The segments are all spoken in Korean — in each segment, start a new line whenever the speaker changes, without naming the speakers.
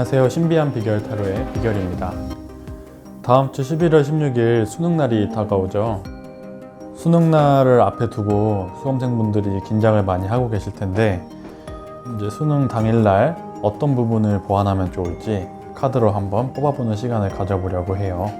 안녕하세요. 신비한 비결 타로의 비결입니다. 다음 주 11월 16일 수능날이 다가오죠. 수능날을 앞에 두고 수험생분들이 긴장을 많이 하고 계실 텐데, 이제 수능 당일날 어떤 부분을 보완하면 좋을지 카드로 한번 뽑아보는 시간을 가져보려고 해요.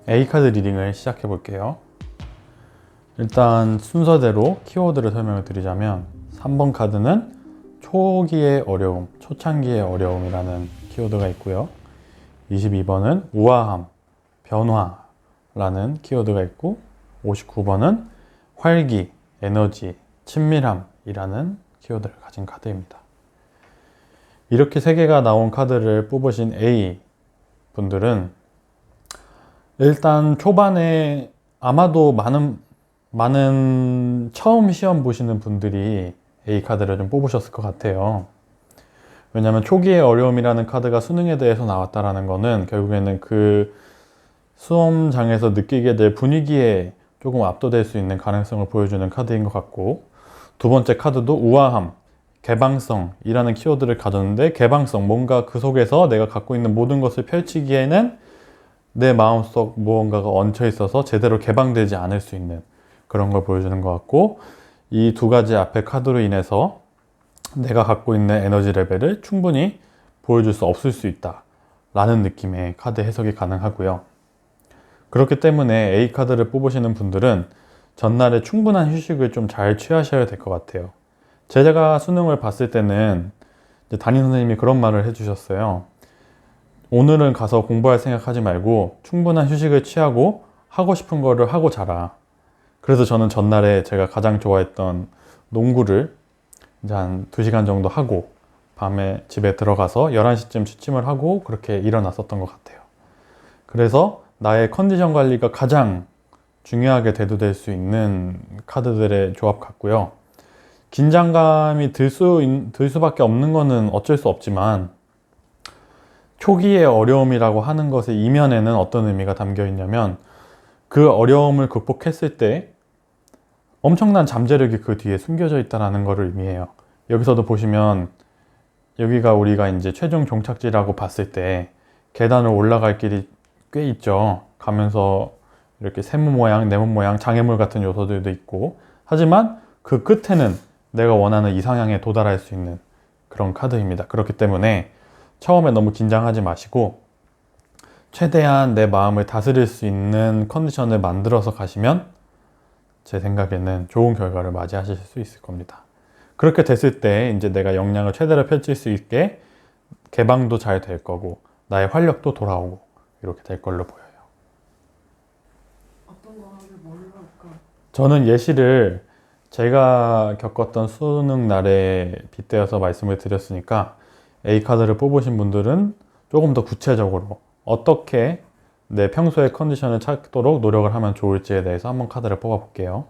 A카드 리딩을 시작해 볼게요. 일단 순서대로 키워드를 설명을 드리자면 3번 카드는 초기의 어려움, 초창기의 어려움이라는 키워드가 있고요. 22번은 우아함, 변화라는 키워드가 있고, 59번은 활기, 에너지, 친밀함이라는 키워드를 가진 카드입니다. 이렇게 3개가 나온 카드를 뽑으신 A 분들은 일단 초반에 아마도 많은 처음 시험 보시는 분들이 A 카드를 좀 뽑으셨을 것 같아요. 왜냐하면 초기의 어려움이라는 카드가 수능에 대해서 나왔다라는 거는 결국에는 그 수험장에서 느끼게 될 분위기에 조금 압도될 수 있는 가능성을 보여주는 카드인 것 같고, 두 번째 카드도 우아함, 개방성이라는 키워드를 가졌는데, 개방성, 뭔가 그 속에서 내가 갖고 있는 모든 것을 펼치기에는 내 마음속 무언가가 얹혀 있어서 제대로 개방되지 않을 수 있는 그런 걸 보여주는 것 같고, 이 두 가지 앞에 카드로 인해서 내가 갖고 있는 에너지 레벨을 충분히 보여줄 수 없을 수 있다 라는 느낌의 카드 해석이 가능하고요. 그렇기 때문에 A 카드를 뽑으시는 분들은 전날에 충분한 휴식을 좀 잘 취하셔야 될 것 같아요. 제가 수능을 봤을 때는 담임 선생님이 그런 말을 해주셨어요. 오늘은 가서 공부할 생각하지 말고 충분한 휴식을 취하고 하고 싶은 거를 하고 자라. 그래서 저는 전날에 제가 가장 좋아했던 농구를 이제 한 2시간 정도 하고 밤에 집에 들어가서 11시쯤 취침을 하고 그렇게 일어났었던 것 같아요. 그래서 나의 컨디션 관리가 가장 중요하게 대두될 수 있는 카드들의 조합 같고요. 긴장감이 들 수밖에 없는 거는 어쩔 수 없지만, 초기의 어려움이라고 하는 것의 이면에는 어떤 의미가 담겨 있냐면, 그 어려움을 극복했을 때 엄청난 잠재력이 그 뒤에 숨겨져 있다는 것을 의미해요. 여기서도 보시면 여기가 우리가 이제 최종 종착지라고 봤을 때 계단을 올라갈 길이 꽤 있죠. 가면서 이렇게 세모 모양, 네모 모양, 장애물 같은 요소들도 있고, 하지만 그 끝에는 내가 원하는 이상향에 도달할 수 있는 그런 카드입니다. 그렇기 때문에 처음에 너무 긴장하지 마시고 최대한 내 마음을 다스릴 수 있는 컨디션을 만들어서 가시면 제 생각에는 좋은 결과를 맞이하실 수 있을 겁니다. 그렇게 됐을 때 이제 내가 역량을 최대로 펼칠 수 있게 개방도 잘 될 거고 나의 활력도 돌아오고 이렇게 될 걸로 보여요.
어떤 거 하면 뭘로 할까?
저는 예시를 제가 겪었던 수능 날에 빗대어서 말씀을 드렸으니까 A카드를 뽑으신 분들은 조금 더 구체적으로 어떻게 내 평소의 컨디션을 찾도록 노력을 하면 좋을지에 대해서 한번 카드를 뽑아 볼게요.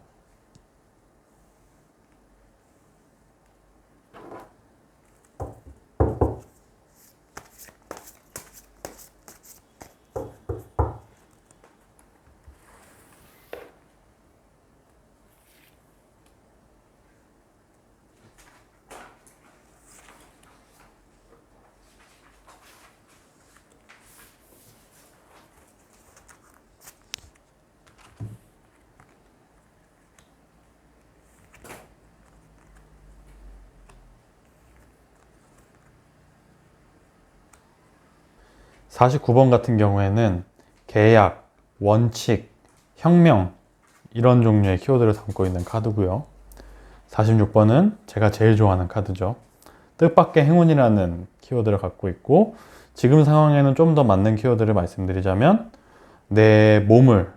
(49번) 같은 경우에는 계약, 원칙, 혁명 이런 종류의 키워드를 담고 있는 카드고요. 46번은 제가 제일 좋아하는 카드죠. 뜻밖의 행운이라는 키워드를 갖고 있고, 지금 상황에는 좀 더 맞는 키워드를 말씀드리자면 내 몸을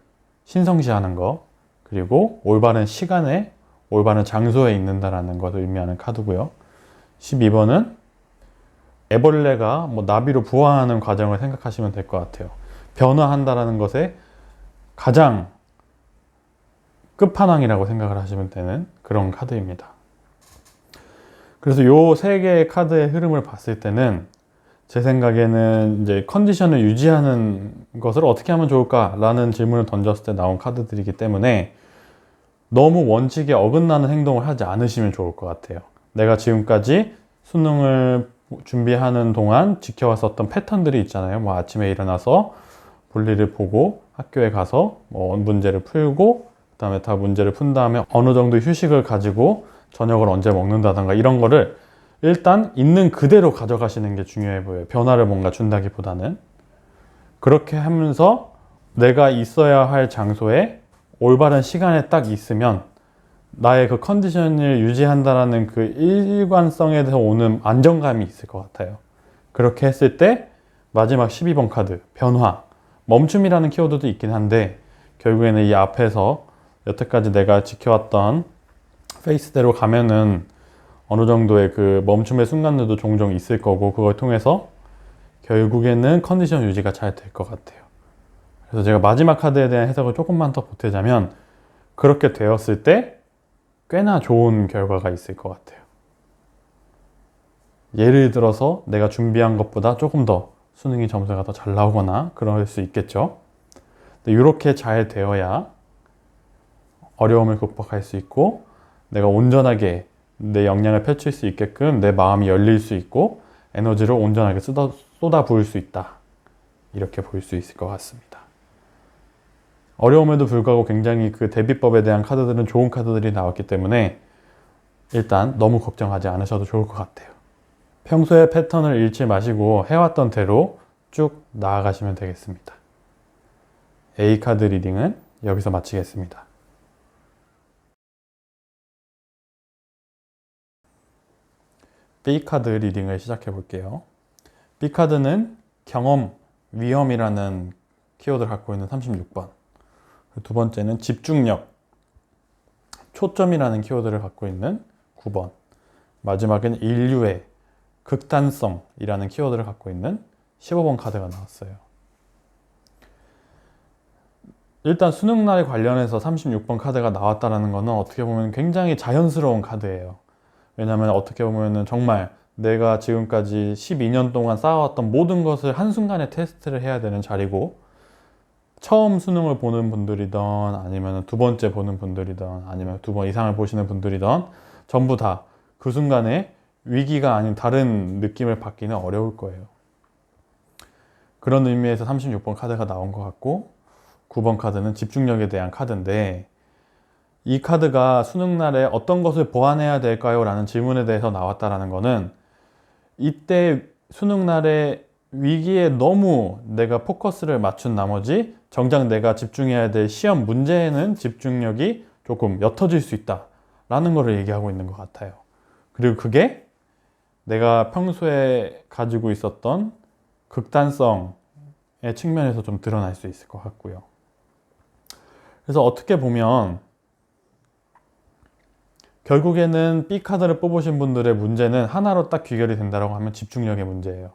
신성시하는 거, 그리고 올바른 시간에 올바른 장소에 있는다라는 것을 의미하는 카드고요. 12번은 애벌레가 나비로 부화하는 과정을 생각하시면 될 것 같아요. 변화한다라는 것에 가장 끝판왕이라고 생각을 하시면 되는 그런 카드입니다. 그래서 요 세 개의 카드의 흐름을 봤을 때는 제 생각에는 이제 컨디션을 유지하는 것을 어떻게 하면 좋을까라는 질문을 던졌을 때 나온 카드들이기 때문에 너무 원칙에 어긋나는 행동을 하지 않으시면 좋을 것 같아요. 내가 지금까지 수능을 준비하는 동안 지켜왔었던 패턴들이 있잖아요. 아침에 일어나서 볼일을 보고 학교에 가서 문제를 풀고 그다음에 다 문제를 푼 다음에 어느 정도 휴식을 가지고 저녁을 언제 먹는다던가 이런 거를 일단 있는 그대로 가져가시는 게 중요해 보여요. 변화를 뭔가 준다기보다는. 그렇게 하면서 내가 있어야 할 장소에 올바른 시간에 딱 있으면 나의 그 컨디션을 유지한다라는 그 일관성에서 오는 안정감이 있을 것 같아요. 그렇게 했을 때 마지막 12번 카드, 변화. 멈춤이라는 키워드도 있긴 한데 결국에는 이 앞에서 여태까지 내가 지켜왔던 페이스대로 가면은 어느 정도의 그 멈춤의 순간들도 종종 있을 거고 그걸 통해서 결국에는 컨디션 유지가 잘 될 것 같아요. 그래서 제가 마지막 카드에 대한 해석을 조금만 더 보태자면 그렇게 되었을 때 꽤나 좋은 결과가 있을 것 같아요. 예를 들어서 내가 준비한 것보다 조금 더 수능이 점수가 더 잘 나오거나 그럴 수 있겠죠. 이렇게 잘 되어야 어려움을 극복할 수 있고 내가 온전하게 내 역량을 펼칠 수 있게끔 내 마음이 열릴 수 있고 에너지를 온전하게 쏟아 부을 수 있다. 이렇게 볼 수 있을 것 같습니다. 어려움에도 불구하고 굉장히 그 대비법에 대한 카드들은 좋은 카드들이 나왔기 때문에 일단 너무 걱정하지 않으셔도 좋을 것 같아요. 평소에 패턴을 잃지 마시고 해왔던 대로 쭉 나아가시면 되겠습니다. A카드 리딩은 여기서 마치겠습니다. B카드 리딩을 시작해 볼게요. B카드는 경험, 위험이라는 키워드를 갖고 있는 36번. 두 번째는 집중력, 초점이라는 키워드를 갖고 있는 9번. 마지막은 인류의 극단성이라는 키워드를 갖고 있는 15번 카드가 나왔어요. 일단 수능날에 관련해서 36번 카드가 나왔다는 것은 어떻게 보면 굉장히 자연스러운 카드예요. 왜냐하면 어떻게 보면 정말 내가 지금까지 12년 동안 쌓아왔던 모든 것을 한순간에 테스트를 해야 되는 자리고 처음 수능을 보는 분들이든 아니면 두 번째 보는 분들이든 아니면 두 번 이상을 보시는 분들이든 전부 다 그 순간에 위기가 아닌 다른 느낌을 받기는 어려울 거예요. 그런 의미에서 36번 카드가 나온 것 같고 9번 카드는 집중력에 대한 카드인데 이 카드가 수능날에 어떤 것을 보완해야 될까요? 라는 질문에 대해서 나왔다는 것은 이때 수능날에 위기에 너무 내가 포커스를 맞춘 나머지 정작 내가 집중해야 될 시험 문제에는 집중력이 조금 옅어질 수 있다 라는 것을 얘기하고 있는 것 같아요. 그리고 그게 내가 평소에 가지고 있었던 극단성의 측면에서 좀 드러날 수 있을 것 같고요. 그래서 어떻게 보면 결국에는 B카드를 뽑으신 분들의 문제는 하나로 딱 귀결이 된다고 하면 집중력의 문제예요.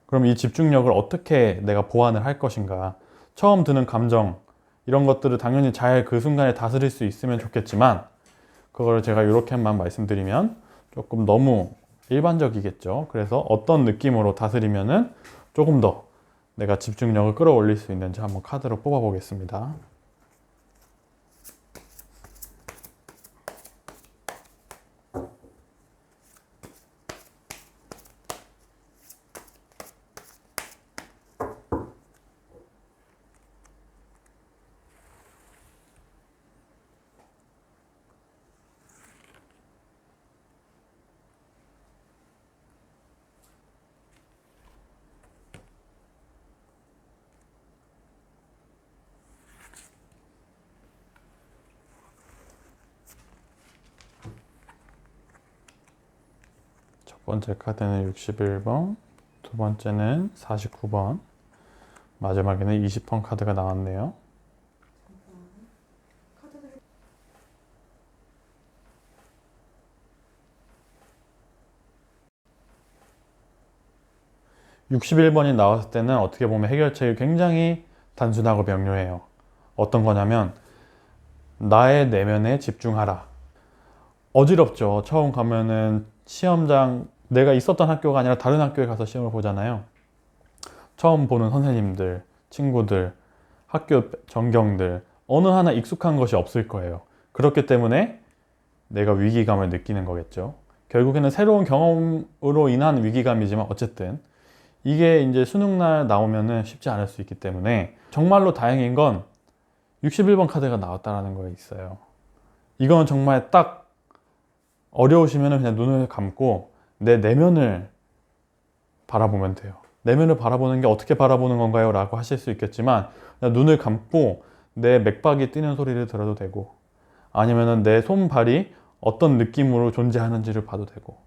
그럼 이 집중력을 어떻게 내가 보완을 할 것인가? 처음 드는 감정 이런 것들을 당연히 잘 그 순간에 다스릴 수 있으면 좋겠지만 그걸 제가 이렇게만 말씀드리면 조금 너무 일반적이겠죠. 그래서 어떤 느낌으로 다스리면은 조금 더 내가 집중력을 끌어올릴 수 있는지 한번 카드로 뽑아 보겠습니다. 첫 번째 카드는 61번, 두 번째는 49번, 마지막에는 20번 카드가 나왔네요.
카드들이
61번이 나왔을 때는 어떻게 보면 해결책이 굉장히 단순하고 명료해요. 어떤 거냐면 나의 내면에 집중하라. 어지럽죠. 처음 가면은 시험장, 내가 있었던 학교가 아니라 다른 학교에 가서 시험을 보잖아요. 처음 보는 선생님들, 친구들, 학교 전경들 어느 하나 익숙한 것이 없을 거예요. 그렇기 때문에 내가 위기감을 느끼는 거겠죠. 결국에는 새로운 경험으로 인한 위기감이지만 어쨌든 이게 이제 수능날 나오면은 쉽지 않을 수 있기 때문에 정말로 다행인 건 61번 카드가 나왔다라는 거에 있어요. 이건 정말 딱 어려우시면 그냥 눈을 감고 내 내면을 바라보면 돼요. 내면을 바라보는 게 어떻게 바라보는 건가요? 라고 하실 수 있겠지만 그냥 눈을 감고 내 맥박이 뛰는 소리를 들어도 되고 아니면은 내 손발이 어떤 느낌으로 존재하는지를 봐도 되고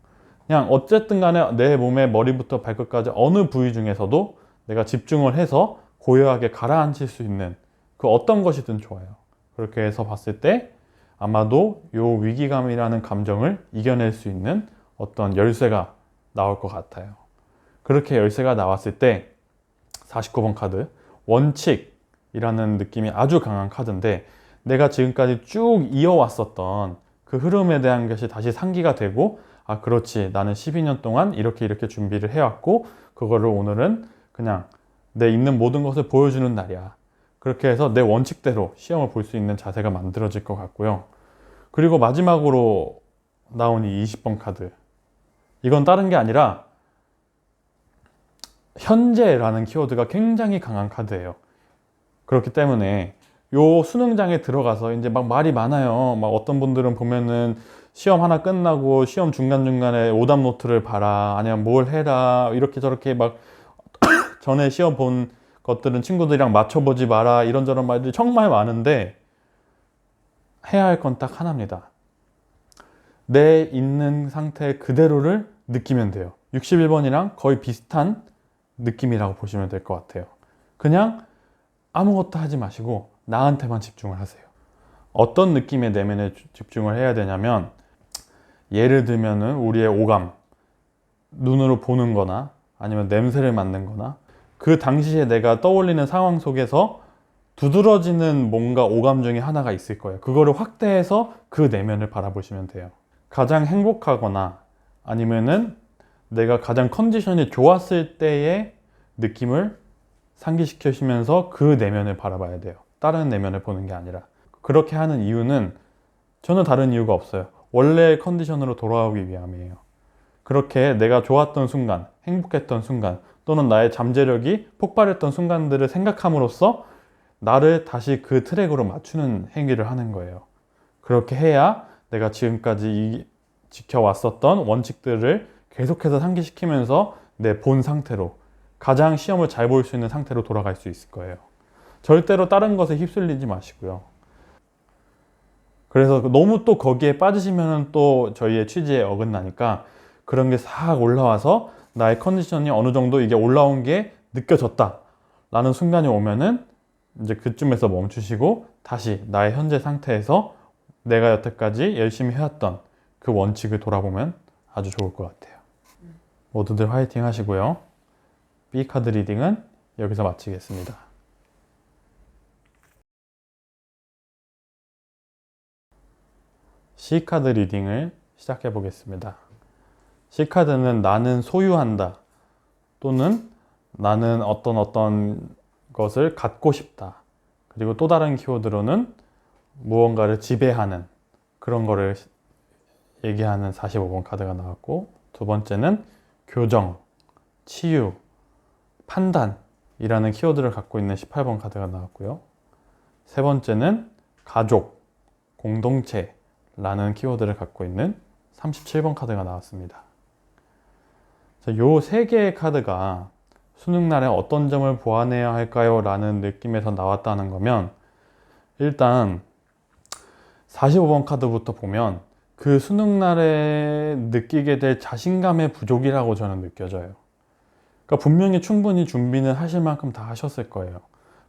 그냥 어쨌든 간에 내 몸의 머리부터 발끝까지 어느 부위 중에서도 내가 집중을 해서 고요하게 가라앉힐 수 있는 그 어떤 것이든 좋아요. 그렇게 해서 봤을 때 아마도 요 위기감이라는 감정을 이겨낼 수 있는 어떤 열쇠가 나올 것 같아요. 그렇게 열쇠가 나왔을 때 49번 카드 원칙이라는 느낌이 아주 강한 카드인데 내가 지금까지 쭉 이어왔었던 그 흐름에 대한 것이 다시 상기가 되고 아 그렇지 나는 12년 동안 이렇게 준비를 해왔고 그거를 오늘은 그냥 내 있는 모든 것을 보여주는 날이야. 그렇게 해서 내 원칙대로 시험을 볼 수 있는 자세가 만들어질 것 같고요. 그리고 마지막으로 나온 이 20번 카드 이건 다른 게 아니라 현재라는 키워드가 굉장히 강한 카드예요. 그렇기 때문에 요 수능장에 들어가서 이제 막 말이 많아요. 막 어떤 분들은 보면은 시험 하나 끝나고 시험 중간중간에 오답 노트를 봐라. 아니면 뭘 해라. 이렇게 저렇게 막 전에 시험 본 것들은 친구들이랑 맞춰보지 마라. 이런저런 말들이 정말 많은데 해야 할 건 딱 하나입니다. 내 있는 상태 그대로를 느끼면 돼요. 61번이랑 거의 비슷한 느낌이라고 보시면 될 것 같아요. 그냥 아무것도 하지 마시고 나한테만 집중을 하세요. 어떤 느낌의 내면에 집중을 해야 되냐면 예를 들면은 우리의 오감, 눈으로 보는 거나 아니면 냄새를 맡는 거나 그 당시에 내가 떠올리는 상황 속에서 두드러지는 뭔가 오감 중에 하나가 있을 거예요. 그거를 확대해서 그 내면을 바라보시면 돼요. 가장 행복하거나 아니면은 내가 가장 컨디션이 좋았을 때의 느낌을 상기시키시면서 그 내면을 바라봐야 돼요. 다른 내면을 보는 게 아니라. 그렇게 하는 이유는 전혀 다른 이유가 없어요. 원래의 컨디션으로 돌아오기 위함이에요. 그렇게 내가 좋았던 순간, 행복했던 순간, 또는 나의 잠재력이 폭발했던 순간들을 생각함으로써 나를 다시 그 트랙으로 맞추는 행위를 하는 거예요. 그렇게 해야 내가 지금까지 지켜왔었던 원칙들을 계속해서 상기시키면서 내 본 상태로 가장 시험을 잘 볼 수 있는 상태로 돌아갈 수 있을 거예요. 절대로 다른 것에 휩쓸리지 마시고요. 그래서 너무 또 거기에 빠지시면 또 저희의 취지에 어긋나니까 그런 게 싹 올라와서 나의 컨디션이 어느 정도 이게 올라온 게 느껴졌다 라는 순간이 오면은 이제 그쯤에서 멈추시고 다시 나의 현재 상태에서 내가 여태까지 열심히 해왔던 그 원칙을 돌아보면 아주 좋을 것 같아요. 모두들 화이팅 하시고요. B카드 리딩은 여기서 마치겠습니다. C카드 리딩을 시작해 보겠습니다. C카드는 나는 소유한다 또는 나는 어떤 것을 갖고 싶다. 그리고 또 다른 키워드로는 무언가를 지배하는 그런 거를 얘기하는 45번 카드가 나왔고 두 번째는 교정, 치유, 판단이라는 키워드를 갖고 있는 18번 카드가 나왔고요. 세 번째는 가족, 공동체라는 키워드를 갖고 있는 37번 카드가 나왔습니다. 요 세 개의 카드가 수능날에 어떤 점을 보완해야 할까요? 라는 느낌에서 나왔다는 거면 일단 45번 카드부터 보면 그 그 수능 날에 느끼게 될 자신감의 부족이라고 저는 느껴져요. 그러니까 분명히 충분히 준비는 하실 만큼 다 하셨을 거예요.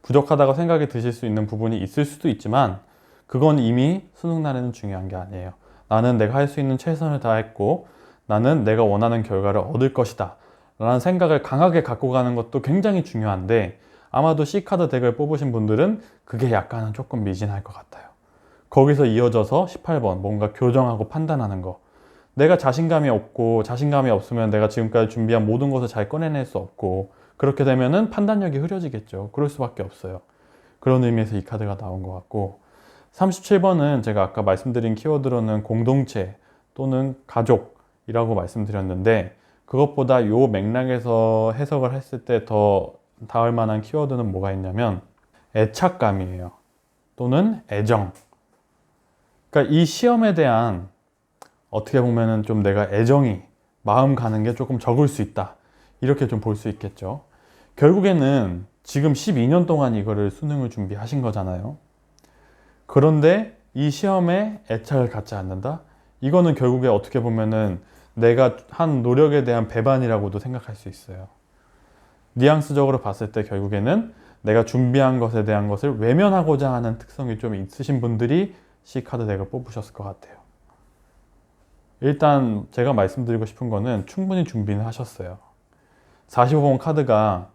부족하다고 생각이 드실 수 있는 부분이 있을 수도 있지만 그건 이미 수능 날에는 중요한 게 아니에요. 나는 내가 할 수 있는 최선을 다했고 나는 내가 원하는 결과를 얻을 것이다 라는 생각을 강하게 갖고 가는 것도 굉장히 중요한데 아마도 C카드 덱을 뽑으신 분들은 그게 약간은 조금 미진할 것 같아요. 거기서 이어져서 18번 뭔가 교정하고 판단하는 거. 내가 자신감이 없고 자신감이 없으면 내가 지금까지 준비한 모든 것을 잘 꺼내낼 수 없고 그렇게 되면은 판단력이 흐려지겠죠. 그럴 수밖에 없어요. 그런 의미에서 이 카드가 나온 것 같고 37번은 제가 아까 말씀드린 키워드로는 공동체 또는 가족이라고 말씀드렸는데 그것보다 요 맥락에서 해석을 했을 때 더 닿을 만한 키워드는 뭐가 있냐면 애착감이에요. 또는 애정. 그러니까 이 시험에 대한 어떻게 보면은 좀 내가 애정이 마음 가는 게 조금 적을 수 있다. 이렇게 좀 볼 수 있겠죠. 결국에는 지금 12년 동안 이거를 수능을 준비하신 거잖아요. 그런데 이 시험에 애착을 갖지 않는다? 이거는 결국에 어떻게 보면은 내가 한 노력에 대한 배반이라고도 생각할 수 있어요. 뉘앙스적으로 봤을 때 결국에는 내가 준비한 것에 대한 것을 외면하고자 하는 특성이 좀 있으신 분들이 C카드 덱을 뽑으셨을 것 같아요. 일단 제가 말씀드리고 싶은 거는 충분히 준비는 하셨어요. 45번 카드가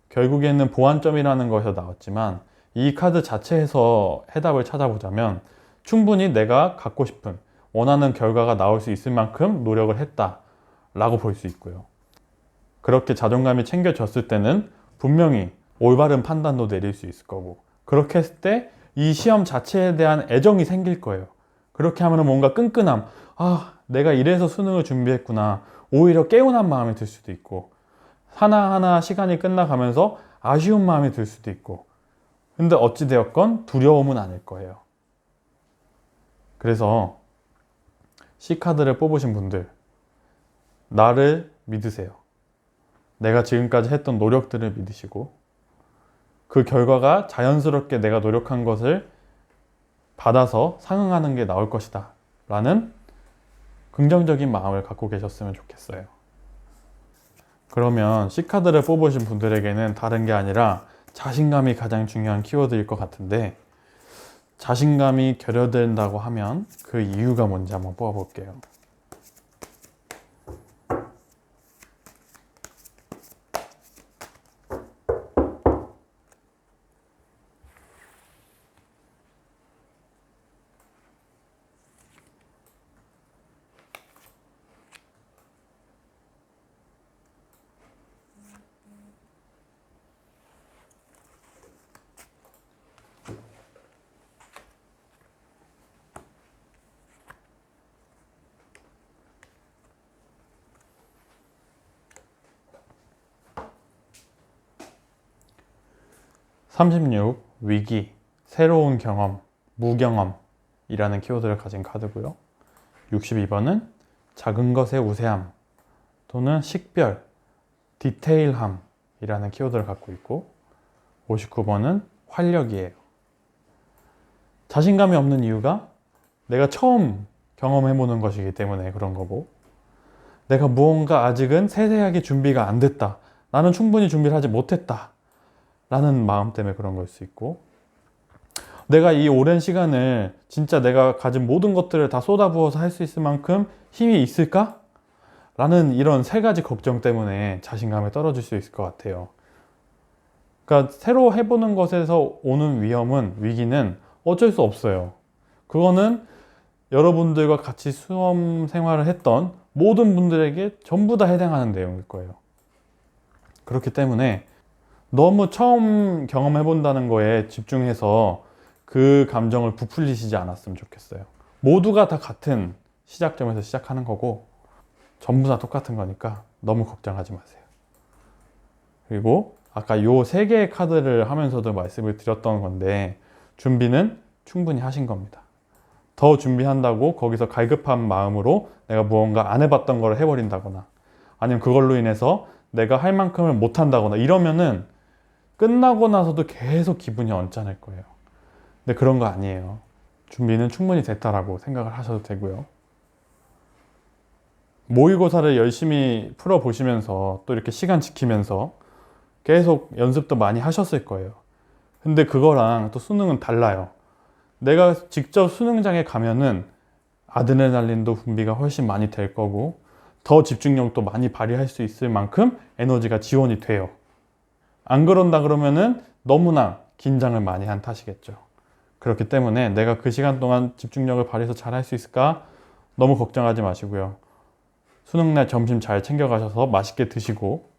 결국에는 보완점이라는 것에서 나왔지만 이 카드 자체에서 해답을 찾아보자면 충분히 내가 갖고 싶은 원하는 결과가 나올 수 있을 만큼 노력을 했다 라고 볼 수 있고요. 그렇게 자존감이 챙겨졌을 때는 분명히 올바른 판단도 내릴 수 있을 거고 그렇게 했을 때 이 시험 자체에 대한 애정이 생길 거예요. 그렇게 하면 뭔가 끈끈함, 내가 이래서 수능을 준비했구나, 오히려 개운한 마음이 들 수도 있고 하나하나 시간이 끝나가면서 아쉬운 마음이 들 수도 있고 근데 어찌되었건 두려움은 아닐 거예요. 그래서 C카드를 뽑으신 분들 나를 믿으세요. 내가 지금까지 했던 노력들을 믿으시고 그 결과가 자연스럽게 내가 노력한 것을 받아서 상응하는 게 나올 것이다 라는 긍정적인 마음을 갖고 계셨으면 좋겠어요. 그러면 C카드를 뽑으신 분들에게는 다른 게 아니라 자신감이 가장 중요한 키워드일 것 같은데 자신감이 결여된다고 하면 그 이유가 뭔지 한번 뽑아볼게요. 36. 위기, 새로운 경험, 무경험이라는 키워드를 가진 카드고요. 62번은 작은 것의 우세함 또는 식별, 디테일함이라는 키워드를 갖고 있고 59번은 활력이에요. 자신감이 없는 이유가 내가 처음 경험해보는 것이기 때문에 그런 거고 내가 무언가 아직은 세세하게 준비가 안 됐다. 나는 충분히 준비를 하지 못했다. 라는 마음 때문에 그런 걸 수 있고 내가 이 오랜 시간을 진짜 내가 가진 모든 것들을 다 쏟아부어서 할 수 있을 만큼 힘이 있을까? 라는 이런 세 가지 걱정 때문에 자신감이 떨어질 수 있을 것 같아요. 그러니까 새로 해보는 것에서 오는 위기는 어쩔 수 없어요. 그거는 여러분들과 같이 수험 생활을 했던 모든 분들에게 전부 다 해당하는 내용일 거예요. 그렇기 때문에 너무 처음 경험해본다는 거에 집중해서 그 감정을 부풀리시지 않았으면 좋겠어요. 모두가 다 같은 시작점에서 시작하는 거고 전부 다 똑같은 거니까 너무 걱정하지 마세요. 그리고 아까 요 세 개의 카드를 하면서도 말씀을 드렸던 건데 준비는 충분히 하신 겁니다. 더 준비한다고 거기서 갈급한 마음으로 내가 무언가 안 해봤던 걸 해버린다거나 아니면 그걸로 인해서 내가 할 만큼을 못한다거나 이러면은 끝나고 나서도 계속 기분이 언짢을 거예요. 근데 그런 거 아니에요. 준비는 충분히 됐다라고 생각을 하셔도 되고요. 모의고사를 열심히 풀어보시면서 또 이렇게 시간 지키면서 계속 연습도 많이 하셨을 거예요. 근데 그거랑 또 수능은 달라요. 내가 직접 수능장에 가면은 아드레날린도 분비가 훨씬 많이 될 거고 더 집중력도 많이 발휘할 수 있을 만큼 에너지가 지원이 돼요. 안 그런다 그러면은 너무나 긴장을 많이 한 탓이겠죠. 그렇기 때문에 내가 그 시간 동안 집중력을 발휘해서 잘 할 수 있을까? 너무 걱정하지 마시고요. 수능날 점심 잘 챙겨가셔서 맛있게 드시고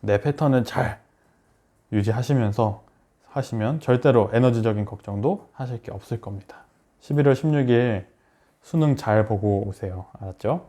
내 패턴을 잘 유지하시면서 하시면 절대로 에너지적인 걱정도 하실 게 없을 겁니다. 11월 16일 수능 잘 보고 오세요. 알았죠?